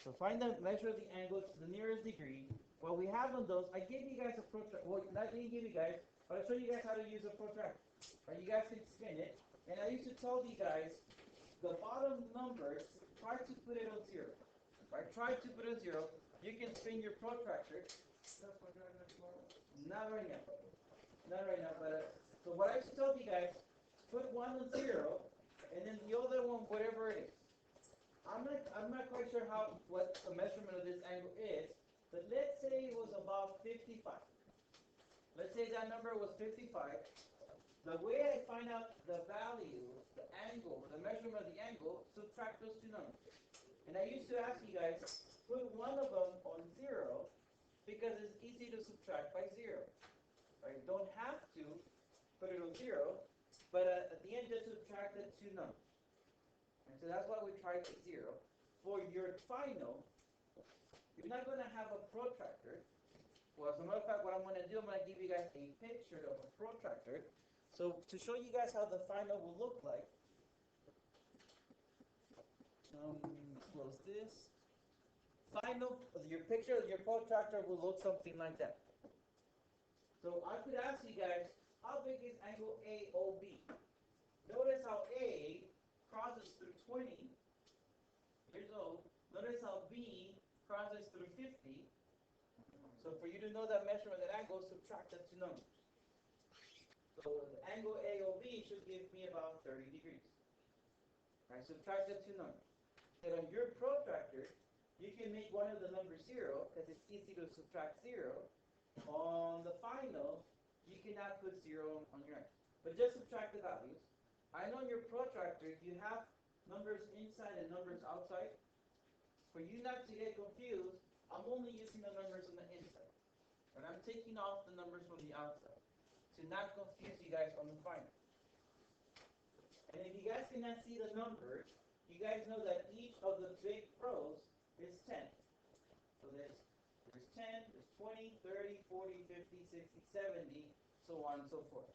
So find the measure of the angle to the nearest degree. What we have on those, I gave you guys a protractor. Well, not didn't give you guys, but I'll show you guys how to use a protractor. Right, you guys can spin it. And I used to tell you guys the bottom numbers, try to put it on zero. Right, try to put it on zero. You can spin your protractor. Not right now. Not right now, but so what I used to tell you guys, put one on zero, and then the other one, whatever it is. I'm not quite sure what the measurement of this angle is, but let's say it was about 55. Let's say that number was 55. The way I find out the value, the angle, the measurement of the angle, subtract those two numbers. And I used to ask you guys, put one of them on zero, because it's easy to subtract by zero. Right? You don't have to put it on zero, but at the end just subtract the two numbers. And so that's why we tried zero. For your final, you're not going to have a protractor. Well, as a matter of fact, what I'm going to do, I'm going to give you guys a picture of a protractor. So to show you guys how the final will look like, close this. Final, your picture of your protractor will look something like that. So I could ask you guys, how big is angle AOB? Notice how A crosses through 20 years old. Notice how B crosses through 50. So for you to know that measurement of that angle, subtract the two numbers. So the angle AOB should give me about 30 degrees. Right, subtract the two numbers. And on your protractor, you can make one of the numbers zero, because it's easy to subtract zero. On the final, you cannot put zero on your end. But just subtract the values. I know in your protractor, you have numbers inside and numbers outside. For you not to get confused, I'm only using the numbers on the inside. And I'm taking off the numbers from the outside to not confuse you guys on the final. And if you guys cannot see the numbers, you guys know that each of the big rows is 10. So there's 10, there's 20, 30, 40, 50, 60, 70, so on and so forth.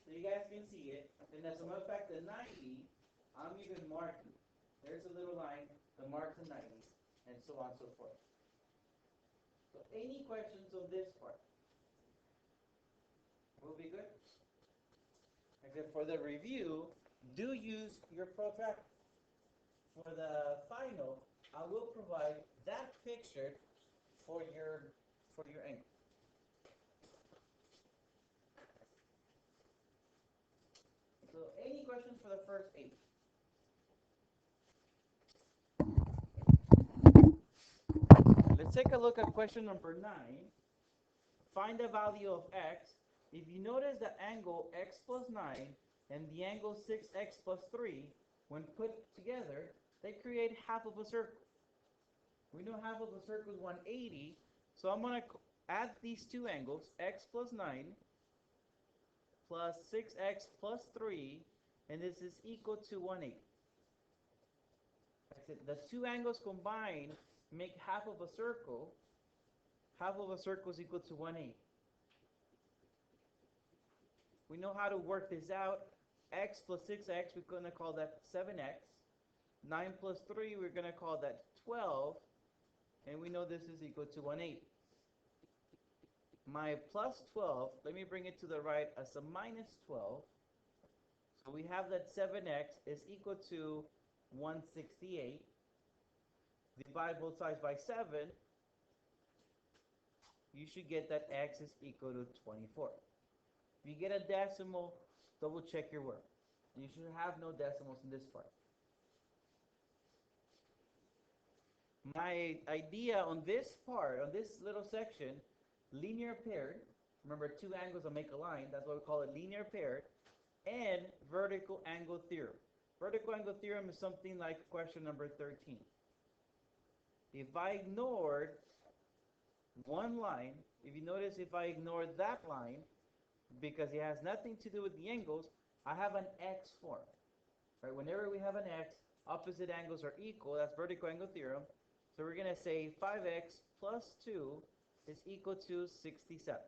So you guys can see it. And as a matter of fact, the 90, I'm even marking. There's a little line that marks the 90, and so on and so forth. So any questions on this part? Will be good? Except for the review, do use your protractor. For the final, I will provide that picture for your angle. So any questions for the first 8? Let's take a look at question number 9. Find the value of x. If you notice the angle x plus 9 and the angle 6x plus 3, when put together, they create half of a circle. We know half of a circle is 180, so I'm going to add these two angles, x plus 9 plus 6x plus 3, and this is equal to 180. The two angles combined make half of a circle. Half of a circle is equal to 180. We know how to work this out. X plus 6x, we're going to call that 7x. 9 plus 3, we're going to call that 12. And we know this is equal to 180. My plus 12, let me bring it to the right as a minus 12. So we have that 7x is equal to 168. Divide both sides by 7. You should get that x is equal to 24. If you get a decimal, double check your work. You should have no decimals in this part. My idea on this part, on this little section, linear paired, remember two angles that make a line, that's why we call it linear paired, and vertical angle theorem. Vertical angle theorem is something like question number 13. If I ignored one line, if you notice, if I ignore that line, because it has nothing to do with the angles, I have an x form. Right? Whenever we have an x, opposite angles are equal. That's vertical angle theorem. So we're going to say 5x plus 2 is equal to 67.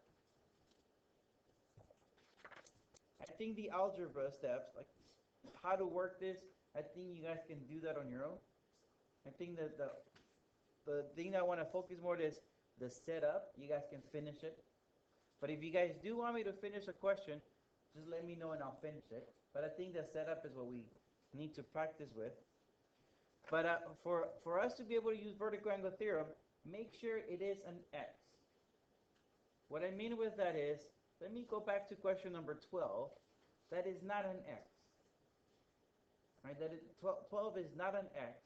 I think the algebra steps, like how to work this, I think you guys can do that on your own. I think that the thing that I want to focus more is the setup. You guys can finish it. But if you guys do want me to finish a question, just let me know and I'll finish it. But I think the setup is what we need to practice with. But for us to be able to use vertical angle theorem, make sure it is an X. What I mean with that is, let me go back to question number 12. That is not an X. Right? That is 12 is not an X.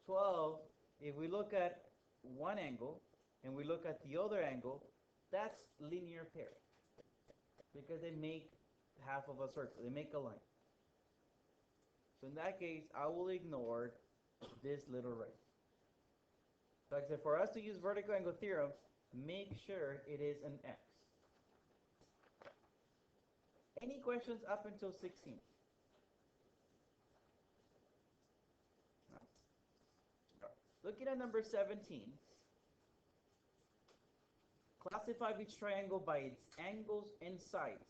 12, if we look at one angle and we look at the other angle, that's linear pair. Because they make half of a circle. They make a line. So in that case, I will ignore this little ray. So like I said, for us to use vertical angle theorem, make sure it is an X. Any questions up until 16? Looking at number 17, classify each triangle by its angles and sides.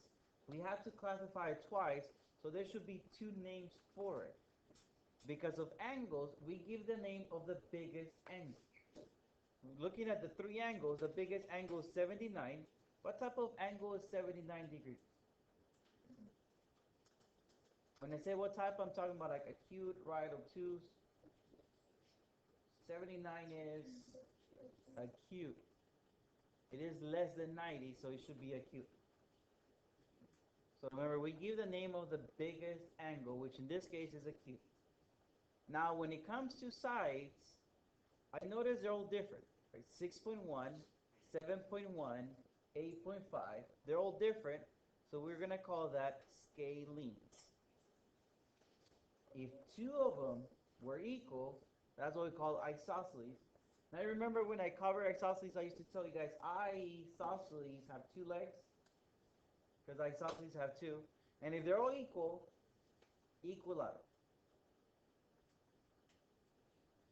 We have to classify it twice, so there should be two names for it. Because of angles, we give the name of the biggest angle. Looking at the three angles, the biggest angle is 79. What type of angle is 79 degrees? When I say what type, I'm talking about like acute, right, obtuse. 79 is acute. It is less than 90, so it should be acute. So remember, we give the name of the biggest angle, which in this case is acute. Now, when it comes to sides, I notice they're all different. Right? 6.1, 7.1, 8.5. They're all different, so we're going to call that scalene. If two of them were equal, that's what we call isosceles. Now, remember when I covered isosceles, I used to tell you guys isosceles have two legs, because isosceles have two. And if they're all equal, equal out.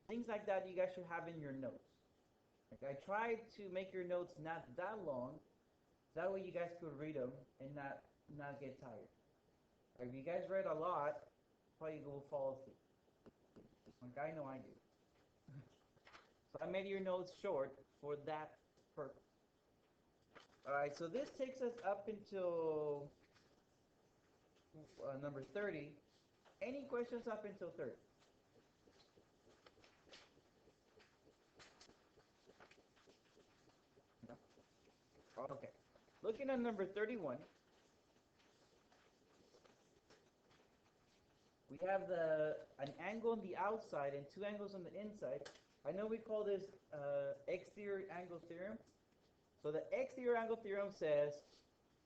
Things like that you guys should have in your notes. Like I tried to make your notes not that long, that way you guys could read them and not get tired. Like if you guys read a lot, probably will fall asleep. Like I know I do. So I made your notes short for that purpose. Alright, so this takes us up until number 30. Any questions up until 30? No? Okay. Looking at number 31, we have an angle on the outside and two angles on the inside. I know we call this exterior angle theorem. So the exterior angle theorem says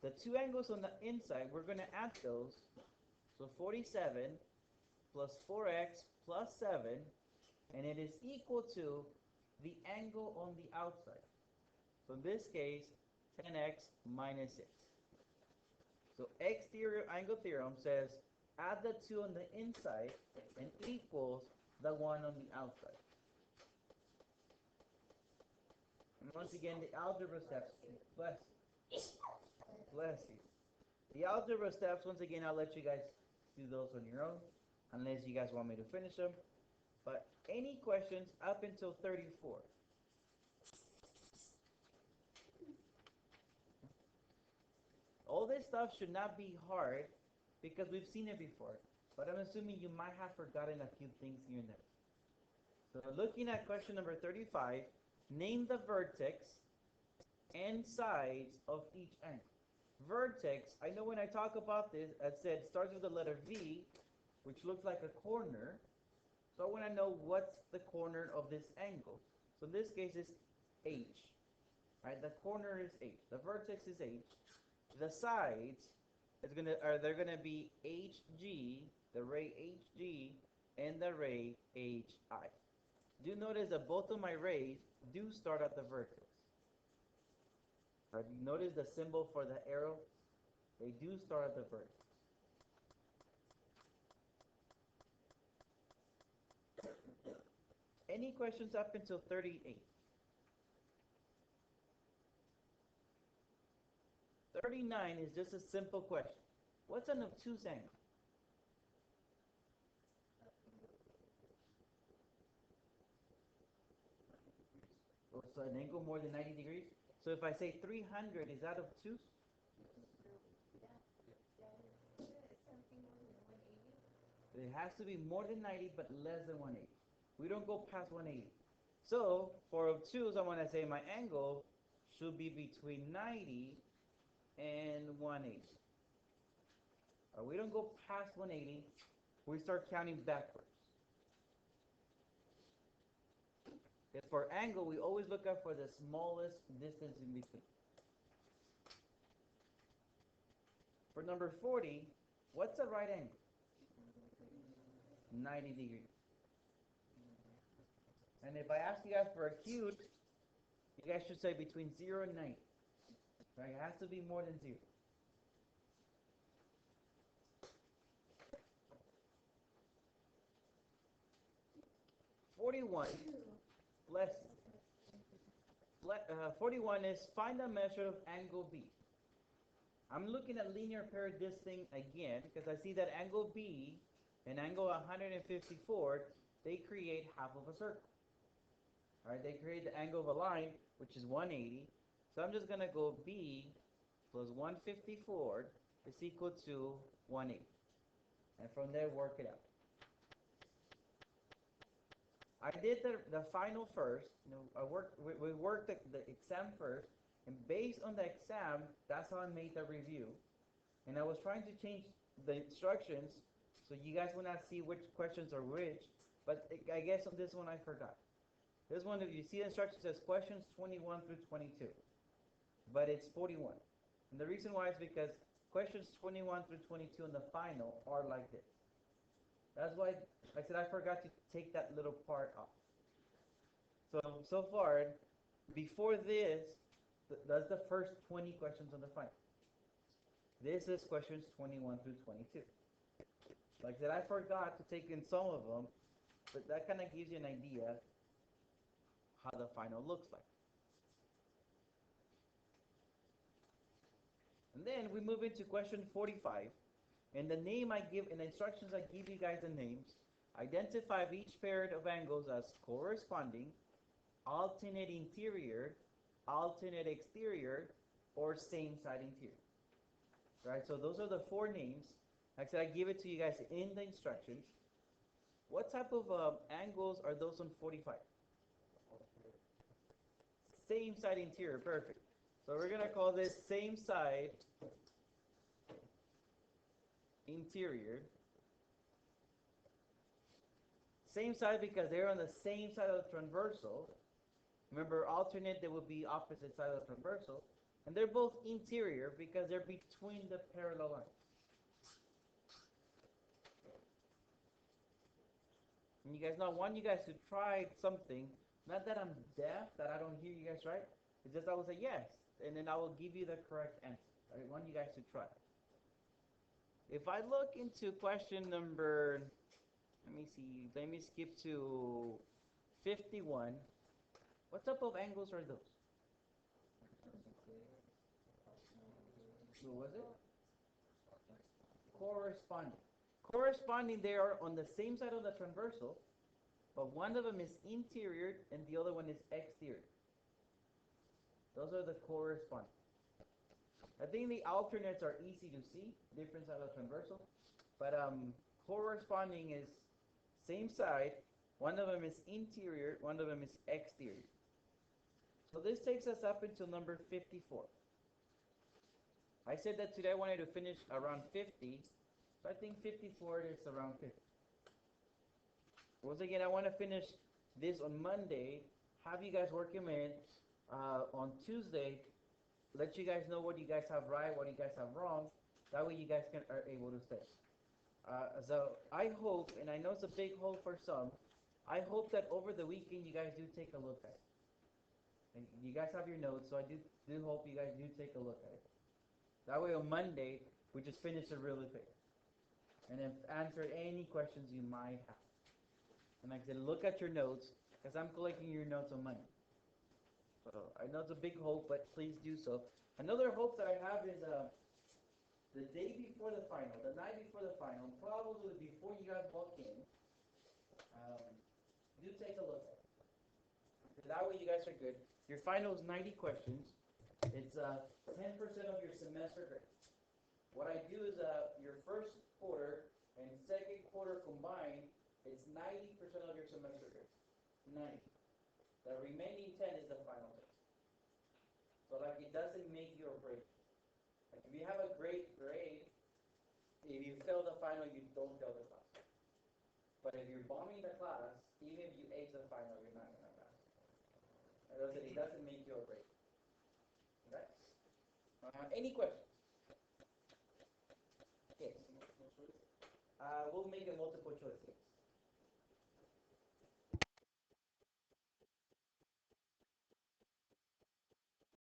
the two angles on the inside, we're going to add those. So 47 plus 4x plus 7, and it is equal to the angle on the outside. So in this case, 10x minus 6. So exterior angle theorem says add the two on the inside and equals the one on the outside. And once again, the algebra steps, bless you. The algebra steps, once again, I'll let you guys do those on your own, unless you guys want me to finish them. But any questions up until 34? All this stuff should not be hard because we've seen it before. But I'm assuming you might have forgotten a few things here and there. So looking at question number 35, name the vertex and sides of each angle. Vertex, I know when I talk about this, I said starts with the letter V, which looks like a corner. So I want to know what's the corner of this angle. So in this case, it's H. Right? The corner is H. The vertex is H. The sides they're gonna be HG, the ray HG, and the ray HI. Do notice that both of my rays do start at the vertex. Right? Notice the symbol for the arrow. They do start at the vertex. Any questions up until 38? 39 is just a simple question. What's an obtuse angle? So an angle more than 90 degrees. So if I say 300, is that obtuse? It has to be more than 90, but less than 180. We don't go past 180. So for obtuse, I want to say my angle should be between 90 and 180. We don't go past 180. We start counting backwards. If for angle, we always look up for the smallest distance in between. For number 40, what's the right angle? 90 degrees. And if I ask you guys for acute, you guys should say between 0 and 90. Right? It has to be more than 0. Less. 41 is find the measure of angle B. I'm looking at linear pair this thing again because I see that angle B and angle 154, they create half of a circle. All right, they create the angle of a line, which is 180. So I'm just going to go B plus 154 is equal to 180. And from there, work it out. I did the final first. We worked the exam first. And based on the exam, that's how I made the review. And I was trying to change the instructions so you guys will not see which questions are which. But I guess on this one I forgot. This one, if you see the instructions, says questions 21 through 22. But it's 41. And the reason why is because questions 21 through 22 in the final are like this. That's why I said I forgot to take that little part off. So far, before this, that's the first 20 questions on the final. This is questions 21 through 22. Like I said, I forgot to take in some of them, but that kind of gives you an idea how the final looks like. And then we move into question 45. And the name I give, in the instructions I give you guys the names, identify each pair of angles as corresponding, alternate interior, alternate exterior, or same side interior. Right, so those are the 4 names. Like I said, I give it to you guys in the instructions. What type of angles are those on 45? Same side interior, perfect. So we're going to call this same side interior. Same side because they're on the same side of the transversal. Remember, alternate, they would be opposite side of the transversal. And they're both interior because they're between the parallel lines. And you guys know, I want you guys to try something. Not that I'm deaf, that I don't hear you guys right. It's just I will say yes, and then I will give you the correct answer. I want you guys to try. If I look into question number, let me skip to 51. What type of angles are those? What was it? Corresponding. Corresponding, they are on the same side of the transversal, but one of them is interior and the other one is exterior. Those are the corresponding. I think the alternates are easy to see, different side of the transversal, but corresponding is same side, one of them is interior, one of them is exterior. So this takes us up until number 54. I said that today I wanted to finish around 50, so I think 54 is around 50. Once again, I want to finish this on Monday, have you guys work them in on Tuesday, let you guys know what you guys have right, what you guys have wrong. That way you guys are able to stay. So I hope, and I know it's a big hope for some, I hope that over the weekend you guys do take a look at it. And you guys have your notes, so I do hope you guys do take a look at it. That way on Monday, we just finish it really quick. And then answer any questions you might have. And like I said, look at your notes, because I'm collecting your notes on Monday. So I know it's a big hope, but please do so. Another hope that I have is the day before the final, the night before the final, probably before you guys walk in, do take a look at it. That way you guys are good. Your final is 90 questions. It's 10% of your semester grade. What I do is your first quarter and second quarter combined, it's 90% of your semester grade. 90. The remaining 10 is the final test. So like it doesn't make you or break. Like if you have a great grade, if you fail the final, you don't fail the class. But if you're bombing the class, even if you ace the final, you're not gonna pass. It doesn't make you or break. Okay? Any questions? Yes. We'll make a multiple choice.